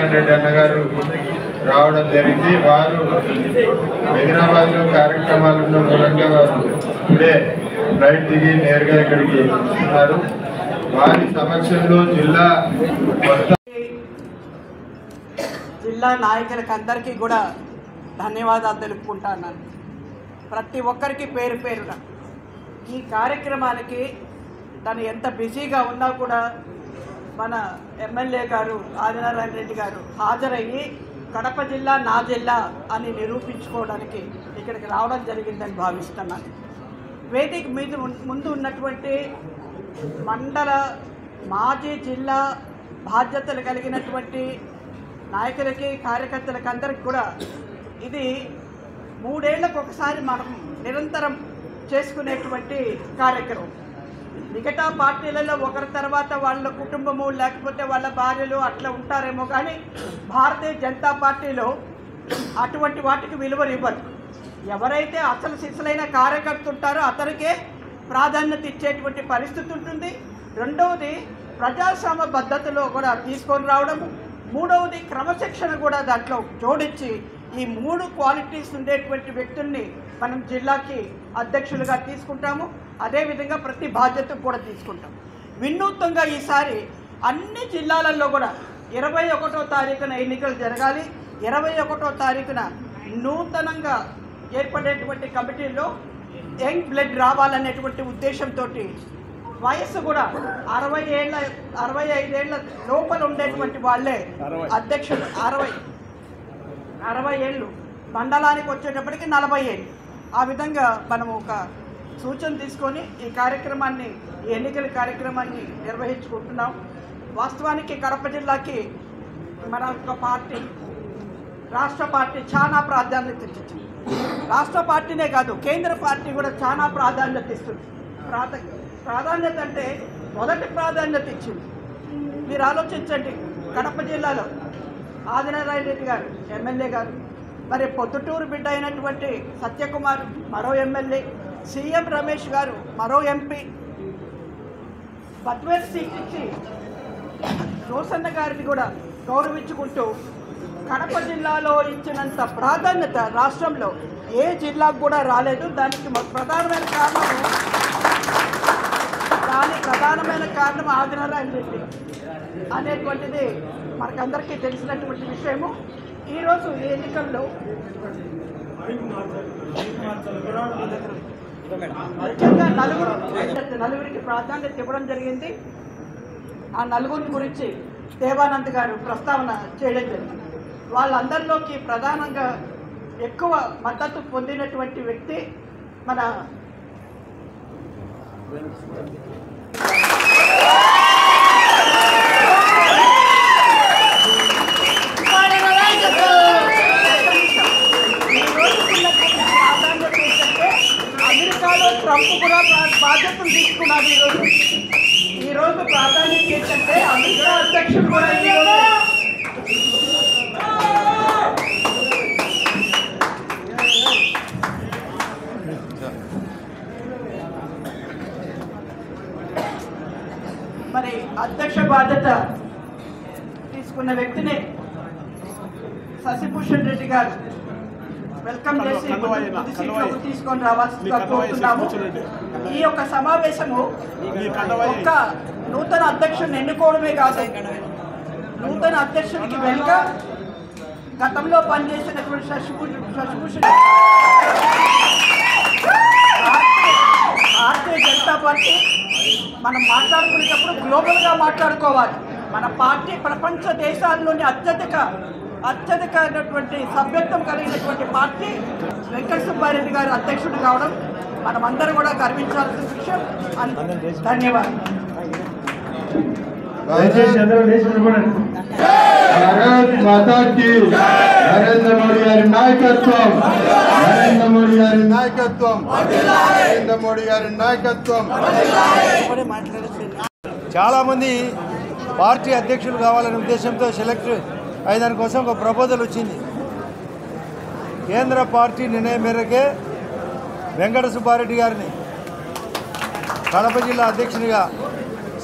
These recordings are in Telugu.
ఆదినారాయణ రెడ్డి అన్నగారు రావడం జరిగింది. వారు హైదరాబాద్లో కార్యక్రమాలు ఉన్న మూలంగా వారు ఇప్పుడే ఫ్లైట్ దిగి నేరుగా ఇక్కడికి వస్తున్నారు. వారి సమక్షంలో జిల్లా నాయకులకు అందరికీ కూడా ధన్యవాదాలు తెలుపుకుంటున్నాను. ప్రతి ఒక్కరికి పేరు పేరున ఈ కార్యక్రమానికి తను ఎంత బిజీగా ఉన్నా కూడా మన ఎమ్మెల్యే గారు ఆదినారాయణ రెడ్డి గారు హాజరయ్యి కడప జిల్లా నా జిల్లా అని నిరూపించుకోవడానికి ఇక్కడికి రావడం జరిగిందని భావిస్తున్నాను. వేదిక మీద ముందు ఉన్నటువంటి మండల మాజీ జిల్లా బాధ్యతలు కలిగినటువంటి నాయకులకి కార్యకర్తలకి అందరికి కూడా ఇది 3 ఏళ్లకు ఒకసారి మనం నిరంతరం చేసుకునేటువంటి కార్యక్రమం. మిగతా పార్టీలలో ఒకరి తర్వాత వాళ్ళ కుటుంబము లేకపోతే వాళ్ళ భార్యలు అట్లా ఉంటారేమో, కానీ భారతీయ జనతా పార్టీలో అటువంటి వాటికి విలువనివ్వరు. ఎవరైతే అసలు సిసలైన కార్యకర్త ఉంటారో అతనికే ప్రాధాన్యత ఇచ్చేటువంటి పరిస్థితి ఉంటుంది. రెండవది ప్రజాస్వామ్య పద్ధతిలో కూడా తీసుకొని రావడం, మూడవది క్రమశిక్షణ కూడా దాంట్లో జోడించి ఈ 3 క్వాలిటీస్ ఉండేటువంటి వ్యక్తుల్ని మనం జిల్లాకి అధ్యక్షులుగా తీసుకుంటాము. అదేవిధంగా ప్రతి బాధ్యత కూడా తీసుకుంటాం. వినూత్నంగా ఈసారి అన్ని జిల్లాలలో కూడా 21వ తారీఖున ఎన్నికలు జరగాలి. 21వ తారీఖున నూతనంగా ఏర్పడేటువంటి కమిటీల్లో యంగ్ బ్లడ్ రావాలనేటువంటి ఉద్దేశంతో వయస్సు కూడా 65 ఏళ్ళ లోపల ఉండేటువంటి వాళ్ళే అధ్యక్షులు. 60 ఏళ్ళు, మండలానికి వచ్చేటప్పటికి 40 ఏళ్ళు. ఆ విధంగా మనం ఒక సూచన తీసుకొని ఈ కార్యక్రమాన్ని, ఈ ఎన్నికల కార్యక్రమాన్ని నిర్వహించుకుంటున్నాం. వాస్తవానికి కడప జిల్లాకి మన ఒక పార్టీ, రాష్ట్ర పార్టీ చాలా ప్రాధాన్యత ఇచ్చింది. రాష్ట్ర పార్టీనే కాదు, కేంద్ర పార్టీ కూడా చాలా ప్రాధాన్యత ఇస్తుంది. ప్రాధాన్యత అంటే మొదటి ప్రాధాన్యత ఇచ్చింది. మీరు ఆలోచించండి, కడప జిల్లాలో ఆదినారాయణ రెడ్డి గారు ఎమ్మెల్యే గారు, మరి పొద్దుటూరు బిడ్డ అయినటువంటి సత్యకుమార్ మరో ఎమ్మెల్యే, సీఎం రమేష్ గారు మరో ఎంపీ, బద్వేల్ సీట్ ఇచ్చి రోసన్న గారిని కూడా గౌరవించుకుంటూ కడప జిల్లాలో ఇచ్చినంత ప్రాధాన్యత రాష్ట్రంలో ఏ జిల్లాకు కూడా రాలేదు. దానికి ప్రధానమైన కారణం ఆదినారాయణ రెడ్డి అనేటువంటిది మనకందరికీ తెలిసినటువంటి విషయము. ఈరోజు ఈ ఎన్నికల్లో ముఖ్యంగా నలుగురికి ప్రాధాన్యత ఇవ్వడం జరిగింది. ఆ నలుగురి గురించి దేవానంద్ గారు ప్రస్తావన చేయడం జరిగింది. వాళ్ళందరిలోకి ప్రధానంగా ఎక్కువ మద్దతు పొందినటువంటి వ్యక్తి మన అమెరికాలో ట్రంప్ కూడా బాధ్యతలు తీసుకున్నారు. ఈరోజు ప్రాధాన్యత ఏంటంటే అమెరికా అధ్యక్షుడు కూడా మరి అధ్యక్ష బాధ్యత తీసుకున్న వ్యక్తిని శశిభూషణ్ రెడ్డి గారు వెల్కమ్ చేసి తీసుకొని రావాల్సిందిగా కోరుతున్నాము. ఈ యొక్క సమావేశము ఒక్క నూతన అధ్యక్షుడిని ఎన్నుకోవడమే కాదు, నూతన అధ్యక్షుడికి వెనుక గతంలో పనిచేసినటువంటి శశిభూషణ్ భారతీయ జనతా పార్టీ మనం మాట్లాడుకునేటప్పుడు గ్లోబల్గా మాట్లాడుకోవాలి. మన పార్టీ ప్రపంచ దేశాల్లోని అత్యధికమైనటువంటి సభ్యత్వం కలిగినటువంటి పార్టీ. వెంకట సుబ్బారెడ్డి గారు అధ్యక్షుడు కావడం మనమందరం కూడా గర్వించాల్సిన విషయం. ధన్యవాదాలు. భారత్ మాతా కీ. నరేంద్ర మోడీ గారి నాయకత్వం, నరేంద్ర మోడీ గారి నాయకత్వం, నరేంద్ర మోడీ గారి నాయకత్వం. చాలామంది పార్టీ అధ్యక్షులు కావాలనే ఉద్దేశంతో సెలెక్ట్ అయిన కోసం ఒక ప్రపోజల్ వచ్చింది. కేంద్ర పార్టీ నిర్ణయం మేరకే వెంకట సుబ్బారెడ్డి గారిని కడప జిల్లా అధ్యక్షునిగా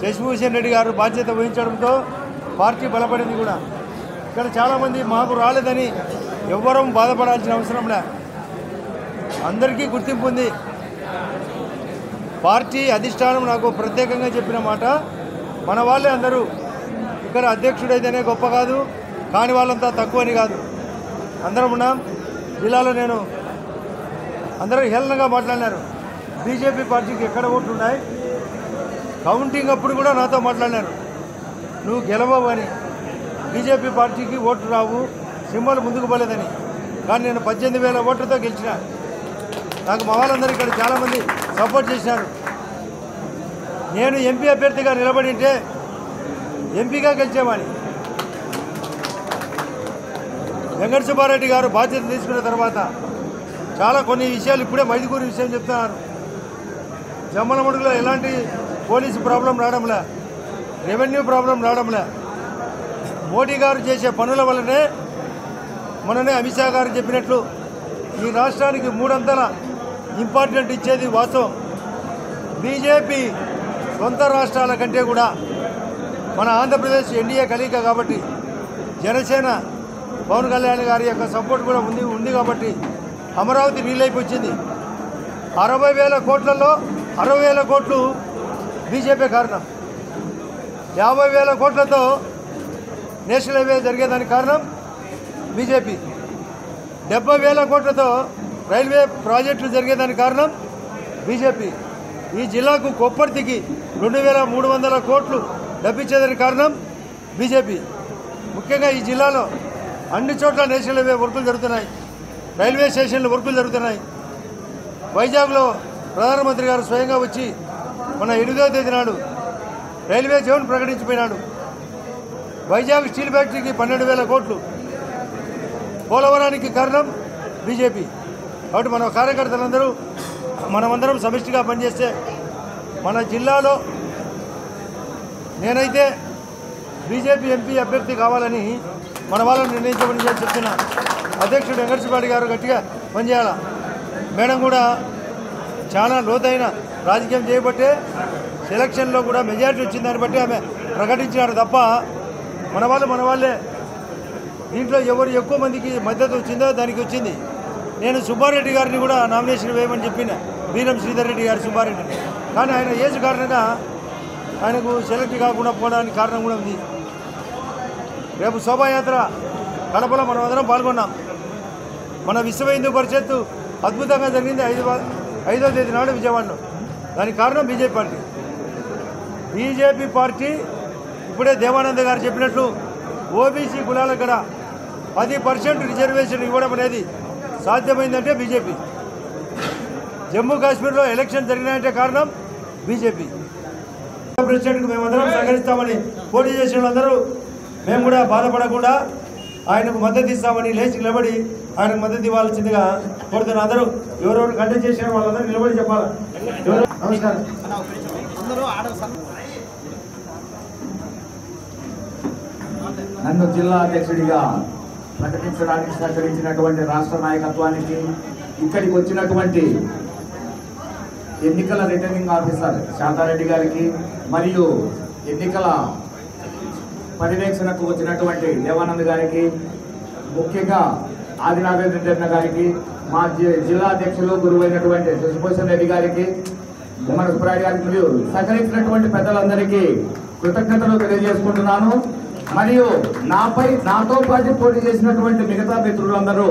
శశిభూషణ్ రెడ్డి గారు బాధ్యత వహించడంతో పార్టీ బలపడింది కూడా. ఇక్కడ చాలామంది మాకు రాలేదని ఎవ్వరం బాధపడాల్సిన అవసరం లే. అందరికీ గుర్తింపు ఉంది. పార్టీ అధిష్టానం నాకు ప్రత్యేకంగా చెప్పిన మాట, మన వాళ్ళే అందరూ ఇక్కడ అధ్యక్షుడైతేనే గొప్ప కాదు, కాని వాళ్ళంతా తక్కువని కాదు, అందరం ఉన్నాం. జిల్లాలో నేను అందరూ హేళనగా మాట్లాడినారు. బీజేపీ పార్టీకి ఎక్కడ ఓట్లు ఉన్నాయి, కౌంటింగ్ అప్పుడు కూడా నాతో మాట్లాడినారు, నువ్వు గెలవవు అని, బీజేపీ పార్టీకి ఓట్లు రావు, సింబల్ ముందుకు పోలేదని. కానీ నేను 18,000 ఓట్లతో గెలిచిన. నాకు మా వాళ్ళందరూ ఇక్కడ చాలామంది సపోర్ట్ చేసినారు. నేను ఎంపీ అభ్యర్థిగా నిలబడి ఉంటే ఎంపీగా గెలిచేవాడిని. వెంకట సుబ్బారెడ్డి గారు బాధ్యత తీసుకున్న తర్వాత చాలా కొన్ని విషయాలు ఇప్పుడే మైదుకూరు విషయం చెప్తున్నారు. జమ్మలమడుగులో ఎలాంటి పోలీసు ప్రాబ్లం రావడంలే, రెవెన్యూ ప్రాబ్లం రావడంలే. మోడీ గారు చేసే పనుల వల్లనే మొన్ననే అమిత్ షా గారు చెప్పినట్లు ఈ రాష్ట్రానికి 3 అంతల ఇంపార్టెంట్ ఇచ్చేది వాస్తవం. బీజేపీ సొంత రాష్ట్రాల కంటే కూడా మన ఆంధ్రప్రదేశ్ ఎన్డీఏ కలయిక కాబట్టి, జనసేన పవన్ కళ్యాణ్ గారి యొక్క సపోర్ట్ కూడా ఉంది కాబట్టి అమరావతి నీళ్ళైపు వచ్చింది. 60,000 కోట్లలో 60,000 కోట్లు బీజేపీ కారణం. 50,000 కోట్లతో నేషనల్ హైవే జరిగేదానికి కారణం బీజేపీ. 70,000 కోట్లతో రైల్వే ప్రాజెక్టులు జరిగేదానికి కారణం బీజేపీ. ఈ జిల్లాకు కొప్పర్తికి 2,300 కోట్లు లభించేదానికి కారణం బీజేపీ. ముఖ్యంగా ఈ జిల్లాలో అన్ని చోట్ల నేషనల్ హైవే వర్కులు జరుగుతున్నాయి, రైల్వే స్టేషన్లు వర్కులు జరుగుతున్నాయి. వైజాగ్లో ప్రధానమంత్రి గారు స్వయంగా వచ్చి మన 8వ తేదీ నాడు రైల్వే జోన్ ప్రకటించిపోయినాడు. వైజాగ్ స్టీల్ ఫ్యాక్టరీకి 12,000 కోట్లు, పోలవరానికి కారణం బీజేపీ. కాబట్టి మన కార్యకర్తలందరూ మనమందరం సమిష్టిగా పనిచేస్తే మన జిల్లాలో నేనైతే బీజేపీ ఎంపీ అభ్యర్థి కావాలని మన వాళ్ళని నిర్ణయించమని చెప్తున్నా. అధ్యక్షుడు వెంకట సుబ్బారెడ్డి గారు గట్టిగా పనిచేయాల. మేడం కూడా చాలా లోతైన రాజకీయం చేయబట్టే సెలక్షన్లో కూడా మెజారిటీ వచ్చిందని బట్టి ఆమె ప్రకటించినారు తప్ప మన వాళ్ళే. దీంట్లో ఎవరు ఎక్కువ మందికి మద్దతు వచ్చిందో దానికి వచ్చింది. నేను సుబ్బారెడ్డి గారిని కూడా నామినేషన్ వేయమని చెప్పిన, వీరం శ్రీధర్ రెడ్డి గారు సుబ్బారెడ్డిని. కానీ ఆయన ఏజ్ కారణంగా ఆయనకు సెలెక్ట్ కాకుండా పోవడానికి కారణం కూడా ఉంది. రేపు శోభాయాత్ర కడపలో మనం అందరం పాల్గొన్నాం. మన విశ్వ హిందూ పరిషత్తు అద్భుతంగా జరిగింది 5వ తేదీ నాడు విజయవాడలో. దానికి కారణం బీజేపీ పార్టీ. బీజేపీ పార్టీ ఇప్పుడే దేవానంద గారు చెప్పినట్లు ఓబీసీ కులాలకు కూడా 10% రిజర్వేషన్ ఇవ్వడం అనేది సాధ్యమైందంటే బీజేపీ. జమ్మూ కాశ్మీర్లో ఎలక్షన్ జరిగినాయంటే కారణం బీజేపీ. ప్రెసిడెంట్కు మేమందరం సహకరిస్తామని పోటీ చేసిన వాళ్ళందరూ మేము కూడా బాధపడకుండా ఆయనకు మద్దతు ఇస్తామని లేచి నిలబడి ఆయనకు మద్దతు ఇవ్వాల్సిందిగా కోరుతున్న అందరూ ఎవరెవరు కంటెస్ట్ చేసిన వాళ్ళందరూ నిలబడి చెప్పాలి. నమస్కారం. నన్ను జిల్లా అధ్యక్షుడిగా ప్రకటించడానికి సహకరించినటువంటి రాష్ట్ర నాయకత్వానికి, ఇక్కడికి వచ్చినటువంటి ఎన్నికల రిటర్నింగ్ ఆఫీసర్ శాంతారెడ్డి గారికి, మరియు ఎన్నికల పర్యవేక్షణకు వచ్చినటువంటి దేవానంద్ గారికి, ముఖ్యంగా ఆదినారాయణ రెడ్డి అన్న గారికి, మా జిల్లా అధ్యక్షులు గురువైనటువంటి శశిభూషణ్ రెడ్డి గారికి, మన సుబ్బారెడ్డి గారికి, మరియు సహకరించినటువంటి పెద్దలందరికీ కృతజ్ఞతలు తెలియజేసుకుంటున్నాను. మరియు నాతో పాటు పోటీ చేసినటువంటి మిగతా మిత్రులందరూ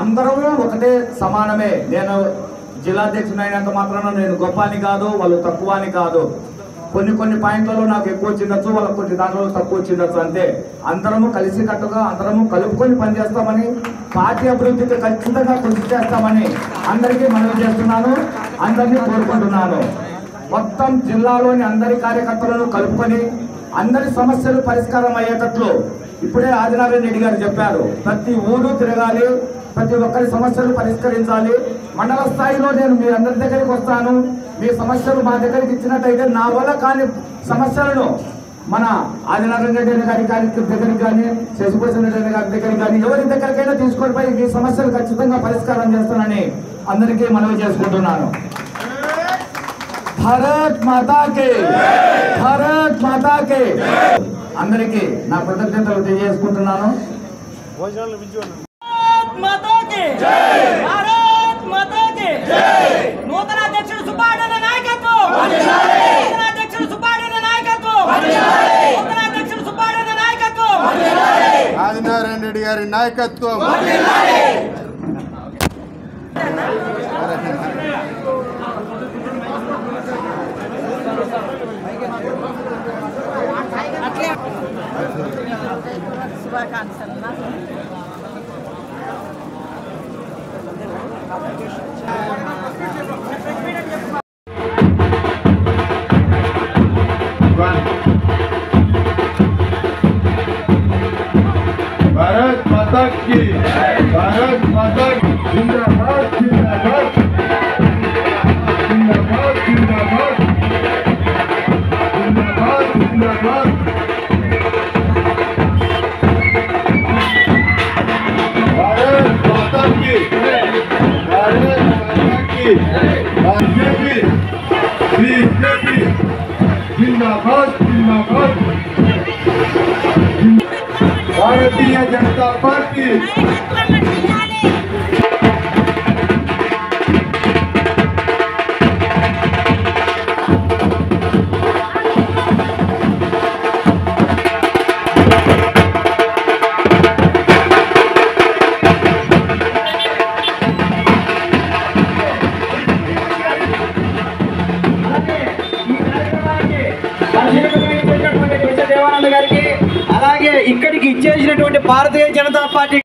అందరూ ఒకటే సమానమే. నేను జిల్లా అధ్యక్షుడు అయినంత మాత్రాన నేను గొప్ప అని కాదు, వాళ్ళు తక్కువ అని కాదు. కొన్ని పాయింట్లలో నాకు ఎక్కువ వచ్చిండొచ్చు, వాళ్ళకి కొన్ని దాంట్లో తక్కువ వచ్చిండొచ్చు. అంతే. అందరము కలిసికట్టుగా అందరము కలుపుకొని పనిచేస్తామని, పార్టీ అభివృద్ధికి ఖచ్చితంగా కృషి చేస్తామని అందరికీ మనవి చేస్తున్నాను, అందరినీ కోరుకుంటున్నాను. మొత్తం జిల్లాలోని అందరి కార్యకర్తలను కలుపుకొని అందరి సమస్యలు పరిష్కారం అయ్యేటట్లు ఇప్పుడే ఆదినారాయణ రెడ్డి గారు చెప్పారు. ప్రతి ఊరు తిరగాలి, ప్రతి ఒక్కరి సమస్యలు పరిష్కరించాలి. మండల స్థాయిలో నేను మీ అందరి దగ్గరికి వస్తాను. మీ సమస్యలు మా దగ్గరికి ఇచ్చినట్టయితే నా వల్ల కాని సమస్యలను మన ఆదినారాయణ రెడ్డి గారి దగ్గరికి కానీ, శశిభూషణ్ రెడ్డి గారి దగ్గరికి కానీ, ఎవరి దగ్గరికైనా తీసుకొని పోయి మీ సమస్యలు ఖచ్చితంగా పరిష్కారం చేస్తానని అందరికీ మనవి చేసుకుంటున్నాను. భారత్ మాతా కే, భారత్ మాతా కే. అందరికీ నా కృతజ్ఞతలు తెలియజేసుకుంటున్నాను. భోజనాలు పిలిచి నూతన అధ్యక్షుడు సుబ్బారెడ్డి నాయకత్వం, నూతన అధ్యక్షుడు సుబ్బారెడ్డి నాయకత్వం, నూతన అధ్యక్షుడు సుబ్బారెడ్డి నాయకత్వం, ఆదినారాయణ రెడ్డి గారి నాయకత్వం. भारत माता की, भारत माता की जिंदाबाद जिंदाबाद जिंदाबाद जिंदाबाद जिंदाबाद जिंदाबाद। भारत माता की, भारत माता की, बीजेपी बीजेपी जिंदाबाद जिंदाबाद। भारतीय जनता पार्टी దేవానంద గారికి, అలాగే ఇక్కడికి ఇచ్చేసినటువంటి భారతీయ జనతా పార్టీ